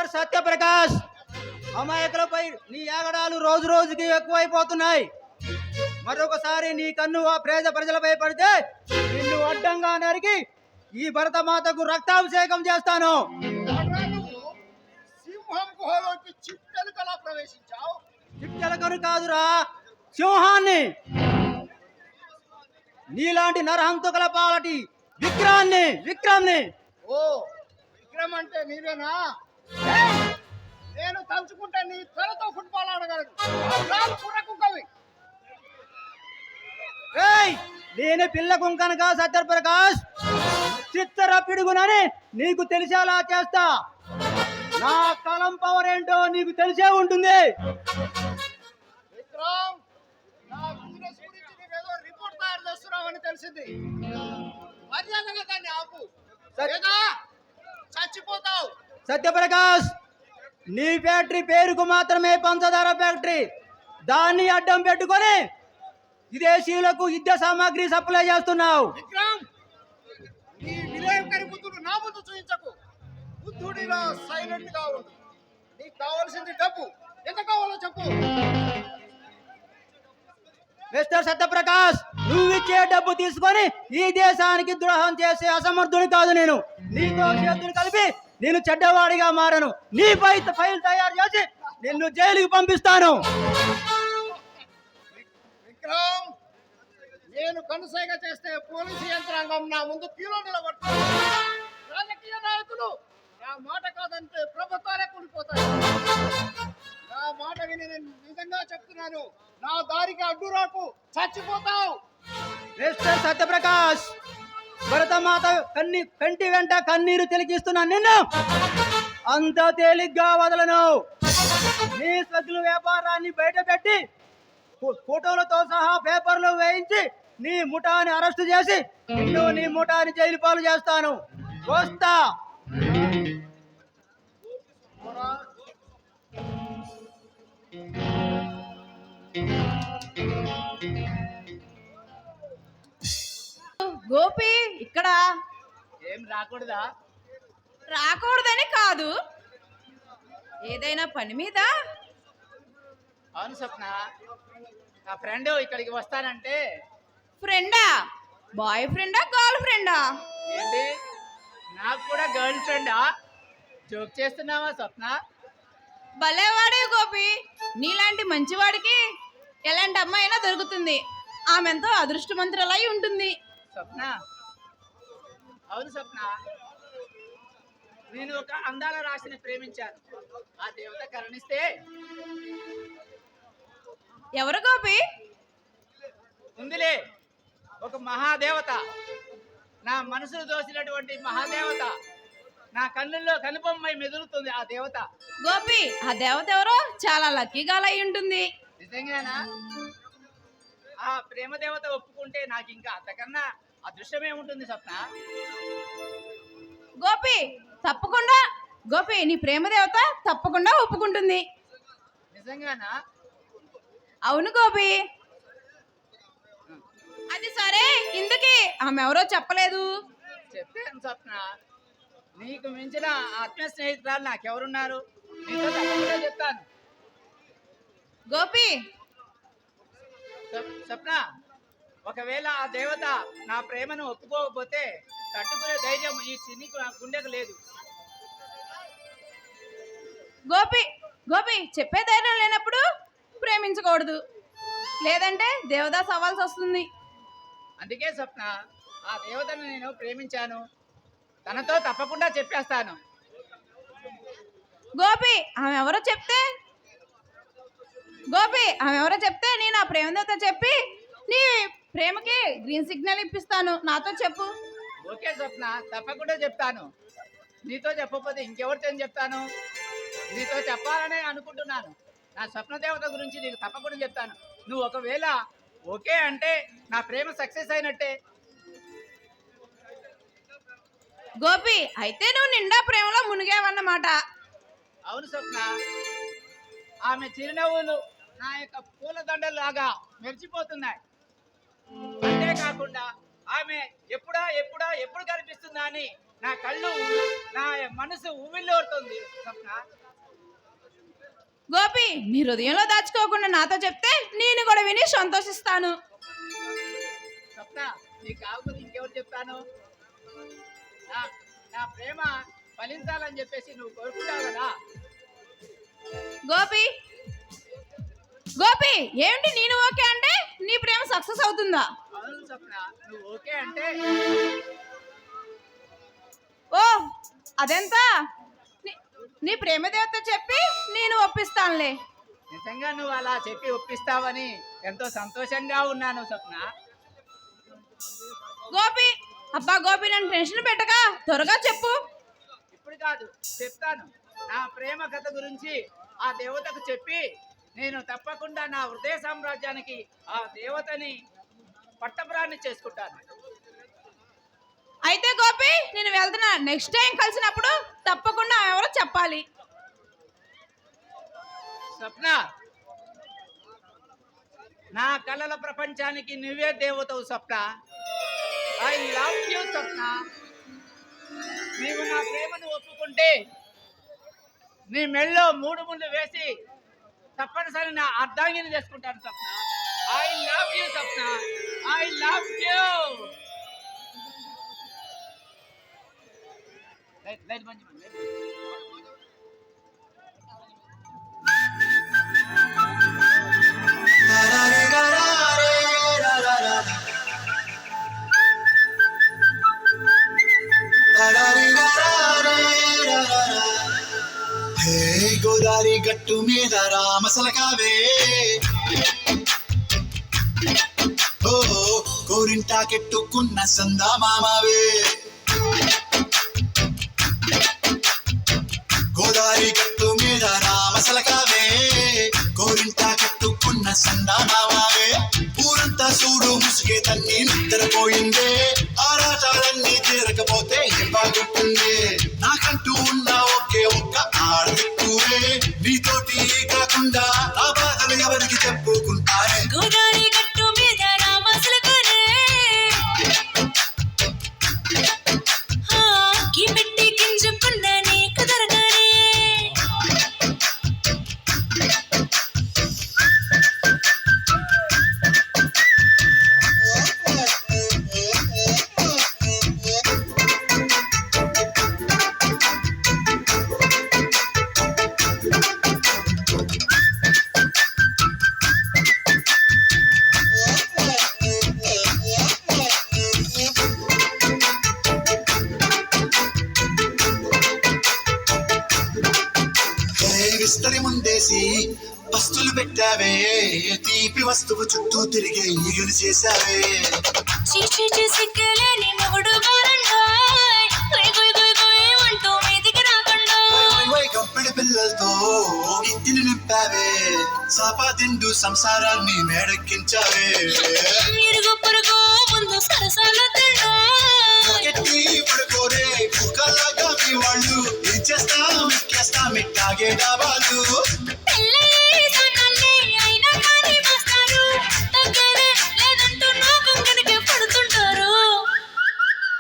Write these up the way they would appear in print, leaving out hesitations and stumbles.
Mister Satya Prakash, అమాయకులపై నీ ఆగడాలు రోజు రోజుకి ఎక్కువైపోతున్నాయి. మరొకసారి నీ కన్ను ఆ పేద ప్రజలపై పడితే నిన్ను అడ్డంగా నరికి ఈ భరతమాతకు రక్తాభిషేకం చేస్తాను. సింహం గుహలోకి చిట్టెలుకలా ప్రవేశించావు. చిట్టెలకను కాదురా, సింహాన్ని. నీలాంటి నరహంతకుల పాలటి విక్రమ్ని. ఓ, విక్రమ్ అంటే నీవేనా? నేను తలుచుకుంటే నీ తలతో ఫుట్బాల్ ఆడగలను. కుర్రకుక్కవి. నేను పిల్ల కుంకనగా సత్యప్రకాష్, చిత్తర పిడుగునని నీకు తెలిసేలా చేస్తా. నా కలం పవర్ ఏంటో నీకు తెలిసే ఉంటుంది. విక్రమ్, నా బిజినెస్ గురించి నీవేదో రిపోర్ట్ తయారు చేస్తున్నావని తెలిసింది. మర్యాదగా దాన్ని ఆపు, లేదా చచ్చిపోతావు. సత్యప్రకాష్, నీ ఫ్యాక్టరీ పేరుకు మాత్రమే పంచదార ఫ్యాక్టరీ. దాన్ని అడ్డం పెట్టుకొని విదేశీయులకు యుద్ధ సామాగ్రి సప్లై చేస్తున్నావు. విక్రమ్, నీ విలేకరి బుద్ధుడు నా ముందు చూపించకు. బుద్ధుడిలా సైలెంట్ గా ఉండు. నీకు కావాల్సింది డబ్బు. ఎంత కావాలో చెప్పు. మిస్టర్ సత్యప్రకాష్, నువ్వు ఇచ్చే డబ్బు తీసుకొని ఈ దేశానికి ద్రోహం చేసే అసమర్థుని కాదు నేను. నీతో చేతులు కలిపి నేను చెడ్డవాడిగా మారను. నీపై ఫైల్ తయారు చేసి నిన్ను జైలుకి పంపిస్తాను. విక్రమ్, నేను కనుసైగ చేస్తే పోలీసు యంత్రాంగం నా ముందు క్యూలో నిలబడుతుంది. రాజకీయ నాయకులు నా మాట కాదంటే ప్రభుత్వాలే కూలిపోతాయి. నా మాట విని నేను నిజంగా చెప్తున్నాను, నా దారికి అడ్డు రాకు, చచ్చిపోతావు. మిస్టర్ సత్యప్రకాష్, భరతమాత కంటి వెంట కన్నీరు తిలకిస్తున్నా నిన్ను అంత తేలిగ్గా వదలను. నీ సగ్గుల వ్యాపారాన్ని బయటపెట్టి ఫోటోలతో సహా పేపర్లు వేయించి నీ ముఠాని అరెస్టు చేసి నిన్ను నీ ముఠాని జైలు పాలు చేస్తాను. వస్తా. గోపి ఇక్కడ ఏం రాకూడదా? రాకూడదని కాదు, ఏదైనా పని మీద. అవును స్వప్న, నా ఫ్రెండ్ ఇక్కడికి వస్తానంటే. ఫ్రెండా? బాయ్ ఫ్రెండా గర్ల్ ఫ్రెండా? ఏంటి, నాకు కూడా గర్ల్ ఫ్రెండా? జోక్ చేస్తున్నావా స్వప్న? భలేవాడే గోపి, నీలాంటి మంచివాడికి ఎలాంటి అమ్మాయి అయినా దొరుకుతుంది. ఆమె ఎంతో అదృష్టవంతురాలై ఉంటుంది. స్వప్న, అవును స్వప్న, నేను ఒక అందాల రాశిని ప్రేమించాను. ఆ దేవత కరుణిస్తే. ఎవరు గోపి? ఉందిలే, ఒక మహాదేవత. నా మనసును దోసినటువంటి మహాదేవత. నా కన్నుల్లో కనుబొమ్మై మెదులుతుంది ఆ దేవత. గోపి, ఆ దేవత ఎవరో చాలా లక్కీగా అయి ఉంటుంది. నిజంగానా? ఆ ప్రేమ దేవత ఒప్పుకుంటే నాకు ఇంకా అంతకన్నా అదృష్టమే ఉంటుంది స్వప్న. గోపి తప్పకుండా, గోపి నీ ప్రేమ దేవత తప్పకుండా ఒప్పుకుంటుంది. నిజంగానా? అవును గోపి. అది సరే, ఇందుకి ఆమె ఎవరో చెప్పలేదు. చెప్పాను స్వప్న, నీకు మించిన ఆత్మీయ స్నేహితురాలు నాకెవరున్నారు? నీతో తప్పకుండా చెప్తాను. గోపి, స్వప్న, ఒకవేళ ఆ దేవత నా ప్రేమను ఒప్పుకోకపోతే తట్టుకునే ధైర్యం ఈ చిన్ని గుండెకు లేదు. గోపి, గోపి చెప్పే ధైర్యం లేనప్పుడు ప్రేమించకూడదు, లేదంటే దేవదాస్ అవ్వాల్సి వస్తుంది. అందుకే స్వప్న, ఆ దేవతను నేను ప్రేమించాను. తనతో తప్పకుండా చెప్పేస్తాను. గోపి ఆమె ఎవరో చెప్తే, గోపి ఆమె ఎవరో చెప్తే నేను ఆ ప్రేమ దేవత చెప్పి నీ ప్రేమకి గ్రీన్ సిగ్నల్ ఇప్పిస్తాను. నాతో చెప్పు. ఓకే స్వప్న, తప్పకుండా చెప్తాను. నీతో చెప్పకపోతే ఇంకెవరితో చెప్తాను? నీతో చెప్పాలనే అనుకుంటున్నాను. నా స్వప్న దేవత గురించి నీకు తప్పకుండా చెప్తాను. నువ్వు ఒకవేళ ఓకే అంటే నా ప్రేమ సక్సెస్ అయినట్టే. గోపి, అయితే నువ్వు నిండా ప్రేమలో మునిగావన్నమాట. అవును స్వప్న, ఆమె చిరునవ్వులు నా యొక్క పూలదండలాగా మెరిచిపోతున్నాయి. అంతేకాకుండా ఆమె ఎప్పుడు కనిపిస్తుందా అని నా కళ్ళు నా మనసు ఉవ్విళ్ళూరుతుంది స్వప్న. గోపి నీ హృదయంలో దాచుకోకుండా నాతో చెప్తే నేను కూడా విని సంతోషిస్తాను. స్వప్న నీకు కాకపోతే ఇంకెవరు చెప్తాను? నా నా ప్రేమ ఫలించాలని చెప్పేసి నువ్వు కోరుకుంటావు కదా. గోపి గోపి ఏమిటి నేను ఓకే అంటే నీ ప్రేమ సక్సెస్ అవుతుందా? అవును స్వప్న, నువ్వు ఓకే అంటే ఓ అదెంత నీ ప్రేమ దేవత చెప్పి నేను ఒప్పిస్తానులే. నిజంగా నువ్వు అలా చెప్పి ఒప్పిస్తావని ఎంతో సంతోషంగా ఉన్నాను స్వప్న. గోపి అబ్బా గోపి నన్ను టెన్షన్ పెట్టక త్వరగా చెప్పు. ఇప్పుడు కాదు, చెప్తాను. నా ప్రేమ కథ గురించి ఆ దేవతకు చెప్పి నేను తప్పకుండా నా హృదయ సామ్రాజ్యానికి ఆ దేవతని పట్టపురాన్ని చేసుకుంటాను. అయితే గోపి నేను వెళ్తున్నా. నెక్స్ట్ టైం కలిసినప్పుడు తప్పకుండా ఎవరో చెప్పాలి. స్వప్న, నా కలల ప్రపంచానికి నువ్వే దేవతవు స్వప్న. ఐ లవ్ యూ స్వప్న. నీవు నా ప్రేమను ఒప్పుకుంటే నీ మెళ్ళో 3 ముళ్ళు వేసి తప్పనిసరి నా అర్ధాంగిని చేసుకుంటాను Swapna. I love you Swapna. I love you. Light బంద్ చేయండి. గోదారి గట్టు మీద రామసలకావే, ఓ కోరింటాకెట్టుకున్న సందా మామావే. గోదారి గట్టు మీద రామసలకావే, కోరింటాకెట్టుకున్న సందా మామావే. ఊరంతా చూడు ముసుగే తన్ని నిద్రపోయిందే, ఆరాటాలన్నీ తీరకపోతే ఏం బాగుంటుంది. నాకంటూ ఉన్న ఒకే ఒక్క ఆడదిక్కువే, నీతోటి కాకుండా ఆ బాధలు ఎవరికి చెప్పుకుంటారే. గోదావరి గట్టు మీద రామసలకనే పెట్టి గింజుకున్న నీకు దొరకనే. విస్తరి ముందేసి పస్తులు పెట్టావే, తీపి వస్తువు చుట్టూ తిరిగే ఈగలు చేశావే. చీచీ సిగ్గలేని మొగుడు బారండాయ్, గుయ్ గుయ్ గుయ్ గుయ్ అంటూ మీదికి రాకుండా. కంపెడి పిల్లలతో ఇంటిని నింపావే, సాపాదిండు సంసారాన్ని మేడెక్కించావే. ఇరుగు పొరుగు ముందు సరసాల తిండా గట్టి పడుకోరే కుక్కలాగా మీ వాళ్ళు, ఏం చేస్తాం ఎక్కేస్తాం ఇట్టాగే డాబాలు.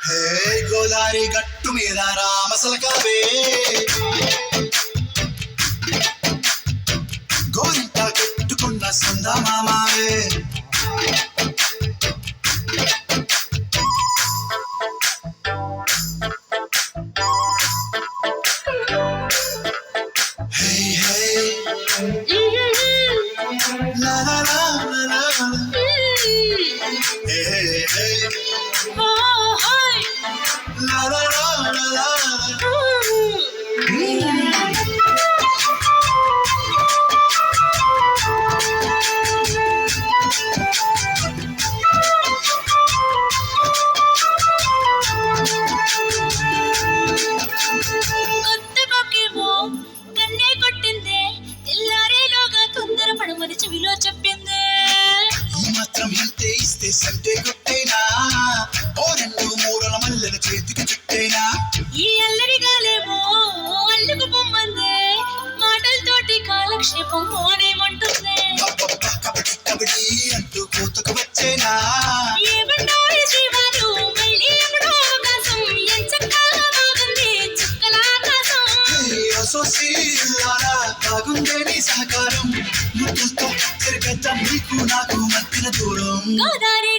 హే గోదావరి గట్టు మీద రామసలకావే, గోరింట కట్టుకున్న సందా మామావే. Hey, hey, la la la la la, hey, hey, la la la la la. కొత్త బాకేమో కన్నే కొట్టిందే, తెల్లారేలోగా తొందర పడమని చెవిలో చెప్పిందే. ఈ మాత్రం ఇంతే ఇస్తే సంటే కొట్టేనా, ఓ 2 3 మల్లెల చేతికి చుట్టేనా. ఈ అల్లరి గాలేమో అల్లుకు పొమ్మంది, బాగుందే నీ సహకారం ముద్దుతో తిరిగేద్దాం నీకు నాకు మధ్యన దూరం గోదారి